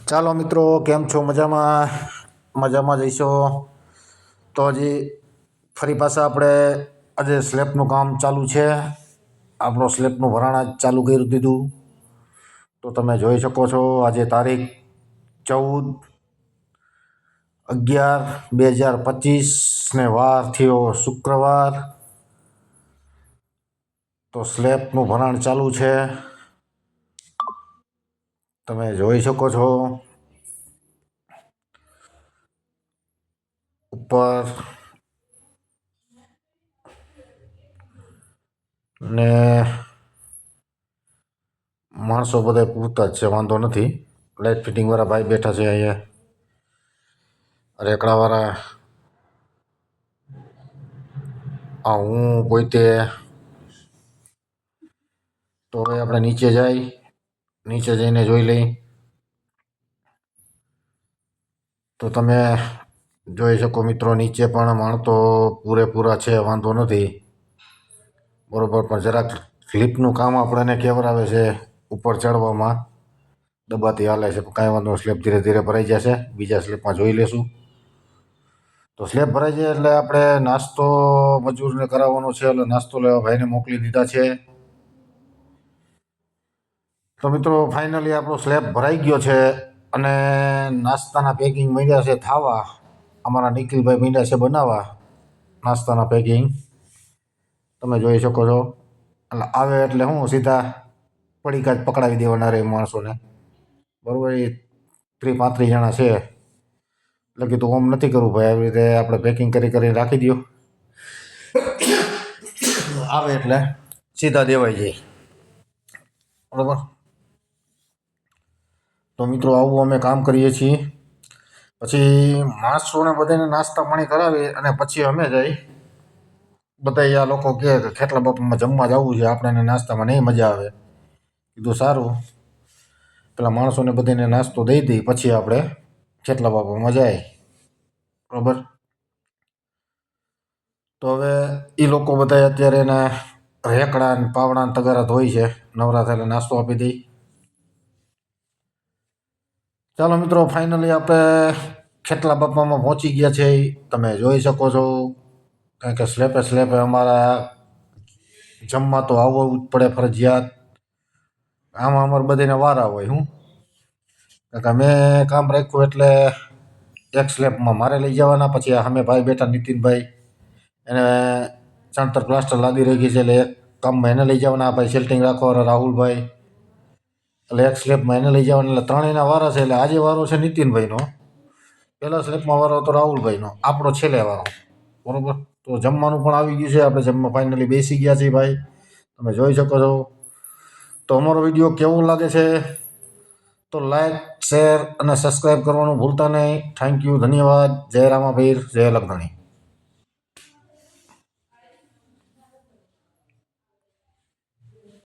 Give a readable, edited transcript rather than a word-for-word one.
ચાલો મિત્રો, કેમ છો? મજામાં મજામાં જઈશો તો હજી ફરી પાછા આપણે આજે સ્લેબનું કામ ચાલુ છે. આપણો સ્લેબનું ભરાણ આજ ચાલુ કરી દીધું. તો તમે જોઈ શકો છો આજે તારીખ 14/11/2025 ને વાર થયો શુક્રવાર. તો સ્લેબનું ભરાણ ચાલુ છે, તમે જોઈ શકો છો. ઉપર ને માણસો બધા પૂરતા જ છે, વાંધો નથી. લાઇટ ફિટિંગ વાળા ભાઈ બેઠા છે અહીંયા, રેકડા વાળા, આ હું પોતે. તો હવે આપણે નીચે જઈને જોઈ લઈ. તો તમે જોઈ શકો મિત્રો, નીચે પણ માણસો પૂરેપૂરા છે, વાંધો નથી બરોબર. પણ જરાક લિફ્ટનું કામ આપણને કેવરાવે છે ઉપર ચડવામાં, દબાતી હાલે છે. કાંઈ વાંધો, સ્લેબ ધીરે ધીરે ભરાઈ જશે. બીજા સ્લેબમાં જોઈ લેશું. તો સ્લેબ ભરાઈ જાય એટલે આપણે નાસ્તો મજૂરને કરાવવાનો છે, એટલે નાસ્તો લેવા ભાઈને મોકલી દીધા છે. તો મિત્રો ફાઇનલી આપણો સ્લેબ ભરાઈ ગયો છે અને નાસ્તાના પેકિંગ માંડ્યા છે થાવા. અમારા નિખિલભાઈ માંડ્યા છે બનાવવા નાસ્તાના પેકિંગ, તમે જોઈ શકો છો. એટલે આવે એટલે હું સીધા પડીકા જ પકડાવી દેવાના રહે માણસોને, બરાબર. એ 30-35 જણા છે એટલે કીધું ઓમ નથી કરવું ભાઈ, આવી રીતે આપણે પેકિંગ કરીને રાખી દો. આવે એટલે સીધા દેવાઈ જાય, બરાબર. તો મિત્રો આવું અમે કામ કરીએ છીએ. પછી માણસોને બધાને નાસ્તા પાણી કરાવી અને પછી અમે જઈ. બધા આ લોકો કહે કે ખેટલા બાપામાં જમવા જવું છે, આપણને નાસ્તામાં નહીં મજા આવે. કીધું સારું, પેલા માણસોને બધાને નાસ્તો દઈ દઈ પછી આપણે ખેટલા બાપામાં જાય, બરાબર. તો હવે એ લોકો બધા અત્યારે એના રેકડા ને પાવડા ને તગારા ધોઈ છે, નવરા થઈને નાસ્તો આપી દઈ. ચાલો મિત્રો, ફાઇનલી આપણે ખેટલા બાપામાં પહોંચી ગયા છે, તમે જોઈ શકો છો. કારણ કે સ્લેપે અમારા જમવા તો આવવું જ પડે ફરજિયાત. આમાં અમારે બધાને વારા હોય. હું કારણ કે મેં કામ રાખ્યું એટલે એક સ્લેબમાં મારે લઈ જવાના. પછી સામે ભાઈ બેઠા નીતિનભાઈ, એને ચણતર પ્લાસ્ટર લાદી રહી ગઈ છે એટલે એક કામમાં એને લઈ જવાના. ભાઈ સેલ્ટિંગ રાખવાવાળા રાહુલભાઈ, એટલે એક સ્લેબમાં એને લઈ જવાના. એટલે ત્રણેયના વારા છે. એટલે આજે વારો છે નીતિનભાઈનો, પહેલા સ્લેબમાં વારો હતો રાહુલભાઈનો, આપણો છેલ્લે વારો, બરાબર. તો જમવાનું પણ આવી ગયું છે, આપણે જમવા ફાઇનલી બેસી ગયા છીએ ભાઈ, તમે જોઈ શકો છો. તો અમારો વિડીયો કેવો લાગે છે તો લાઈક, શેર અને સબસ્ક્રાઈબ કરવાનું ભૂલતા નહીં. થેન્ક યુ, ધન્યવાદ. જય રામાભીર, જય લખધણી.